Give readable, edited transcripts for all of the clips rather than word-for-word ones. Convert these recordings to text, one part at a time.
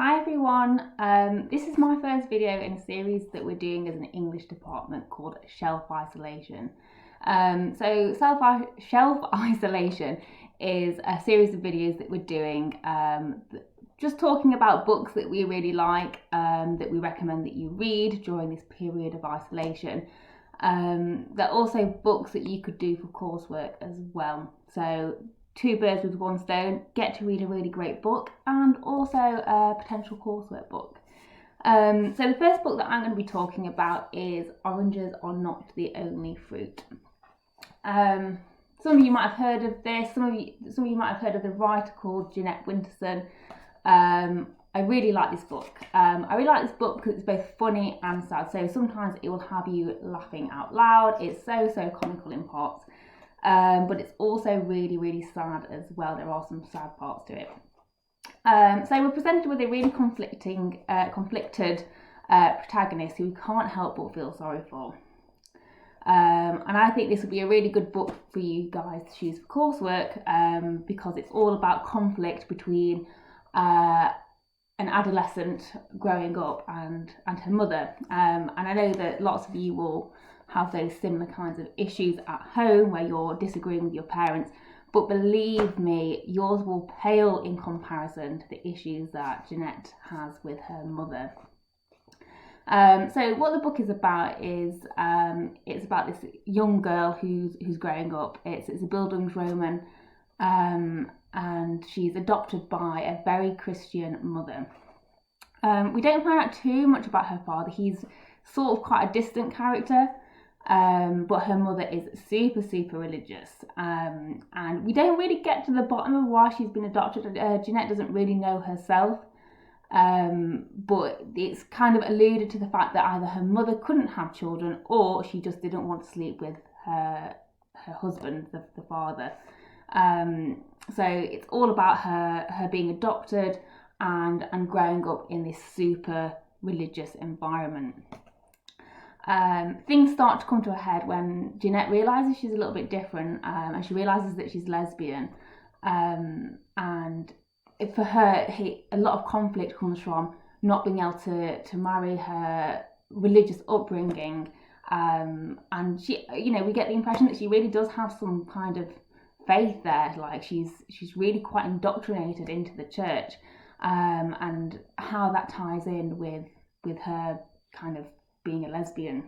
Hi everyone, this is my first video in a series that we're doing as an English department called Shelf Isolation. Shelf Isolation is a series of videos that we're doing just talking about books that we really like, that we recommend that you read during this period of isolation. There are also books that you could do for coursework as well. So two birds with one stone, get to read a really great book and also a potential coursework book. So the first book that I'm going to be talking about is Oranges Are Not the Only Fruit. Some of you might have heard of this, some of you might have heard of the writer called Jeanette Winterson. I really like this book. I really like this book because it's both funny and sad, so sometimes it will have you laughing out loud. It's so comical in parts. But it's also really sad as well. There are some sad parts to it. So we're presented with a really conflicted protagonist who we can't help but feel sorry for. And I think this would be a really good book for you guys to choose for coursework, because it's all about conflict between an adolescent growing up and her mother. And I know that lots of you will have those similar kinds of issues at home where you're disagreeing with your parents, but believe me, yours will pale in comparison to the issues that Jeanette has with her mother. So what the book is about is it's about this young girl who's growing up. It's a Bildungsroman, and she's adopted by a very Christian mother. We don't find out too much about her father. He's sort of quite a distant character. But her mother is super religious, and we don't really get to the bottom of why she's been adopted. Jeanette doesn't really know herself, but it's kind of alluded to the fact that either her mother couldn't have children or she just didn't want to sleep with her husband, the father. So it's all about her being adopted and growing up in this super religious environment. Things start to come to a head when Jeanette realises she's a little bit different, and she realises that she's lesbian. And for her, a lot of conflict comes from not being able to marry her religious upbringing. And she, we get the impression that she really does have some kind of faith there. Like she's really quite indoctrinated into the church, and how that ties in with her kind of being a lesbian.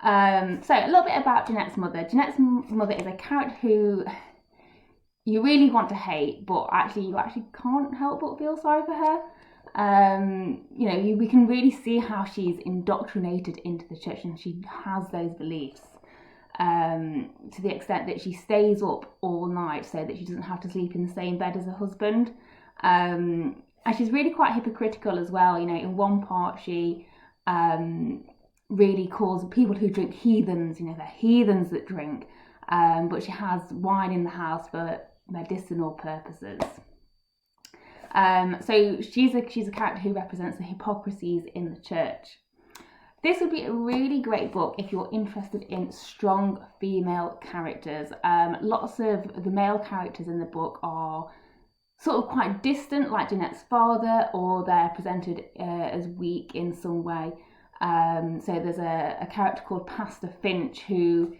So a little bit about Jeanette's mother. Jeanette's mother is a character who you really want to hate, but you actually can't help but feel sorry for her. We can really see how she's indoctrinated into the church, and she has those beliefs, to the extent that she stays up all night so that she doesn't have to sleep in the same bed as her husband. And she's really quite hypocritical as well. In one part she really calls people who drink heathens. They're heathens that drink, but she has wine in the house for medicinal purposes. So she's a character who represents the hypocrisies in the church. This would be a really great book if you're interested in strong female characters. Lots of the male characters in the book are sort of quite distant, like Jeanette's father, or they're presented as weak in some way. So there's a character called Pastor Finch who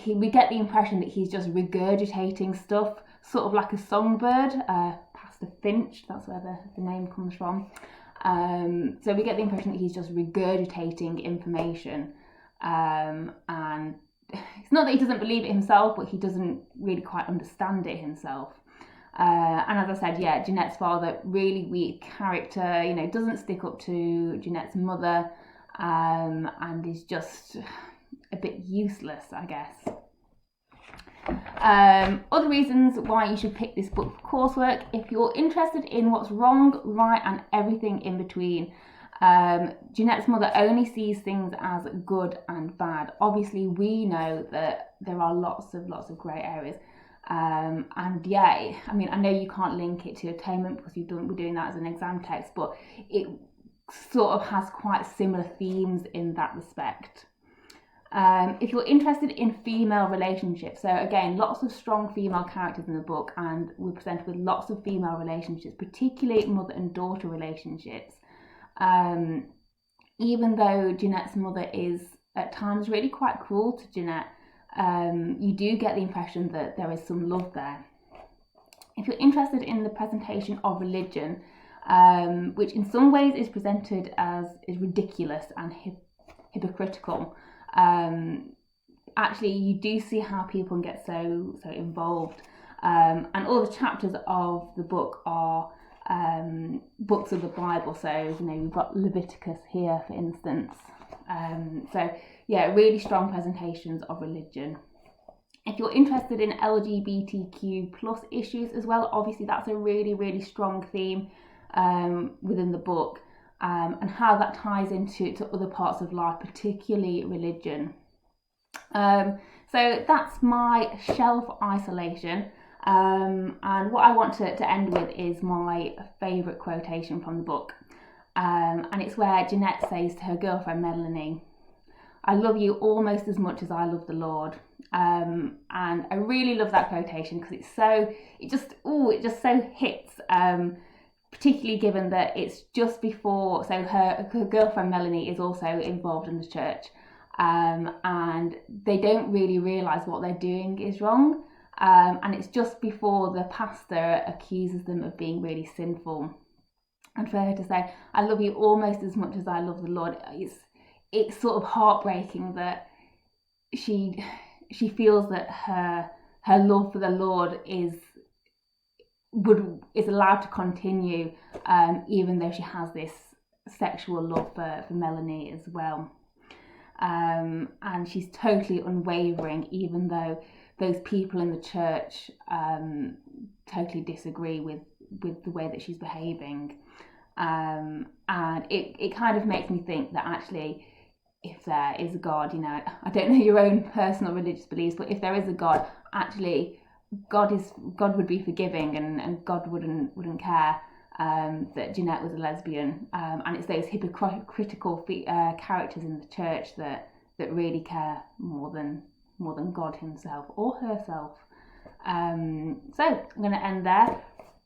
we get the impression that he's just regurgitating stuff, sort of like a songbird. Pastor Finch, that's where the name comes from. So we get the impression that he's just regurgitating information, and it's not that he doesn't believe it himself, but he doesn't really quite understand it himself. And as I said, Jeanette's father, really weak character, doesn't stick up to Jeanette's mother, and is just a bit useless, I guess. Other reasons why you should pick this book for coursework: if you're interested in what's wrong, right, and everything in between. Jeanette's mother only sees things as good and bad. Obviously, we know that there are lots of grey areas. I know you can't link it to Atonement because we're doing that as an exam text, but it sort of has quite similar themes in that respect. If you're interested in female relationships, so again, lots of strong female characters in the book, and we're presented with lots of female relationships, particularly mother and daughter relationships. Even though Jeanette's mother is at times really quite cruel to Jeanette, you do get the impression that there is some love there. If you're interested in the presentation of religion, which in some ways is presented as is ridiculous and hypocritical, actually you do see how people get so involved, and all the chapters of the book are books of the Bible. So we've got Leviticus here, for instance. So yeah, really strong presentations of religion. If you're interested in LGBTQ plus issues as well, obviously that's a really strong theme within the book, and how that ties into other parts of life, particularly religion. So that's my shelf isolation, and what I want to end with is my favourite quotation from the book, and it's where Jeanette says to her girlfriend Melanie, "I love you almost as much as I love the Lord." And I really love that quotation because it just so hits, particularly given that it's just before, so her girlfriend Melanie is also involved in the church, and they don't really realise what they're doing is wrong, and it's just before the pastor accuses them of being really sinful, and for her to say, "I love you almost as much as I love the Lord," it's sort of heartbreaking that she feels that her love for the Lord is allowed to continue, even though she has this sexual love for Melanie as well, and she's totally unwavering, even though those people in the church totally disagree with the way that she's behaving, and it kind of makes me think that actually, if there is a God, I don't know your own personal religious beliefs, but if there is a God, actually God would be forgiving, and God wouldn't care that Jeanette was a lesbian, and it's those hypocritical characters in the church that really care more than God himself or herself. So I'm going to end there.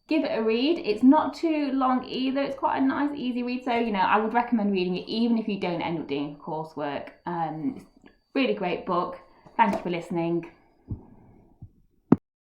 Give it a read. It's not too long either. It's quite a nice, easy read. So, I would recommend reading it even if you don't end up doing coursework. It's a really great book. Thank you for listening.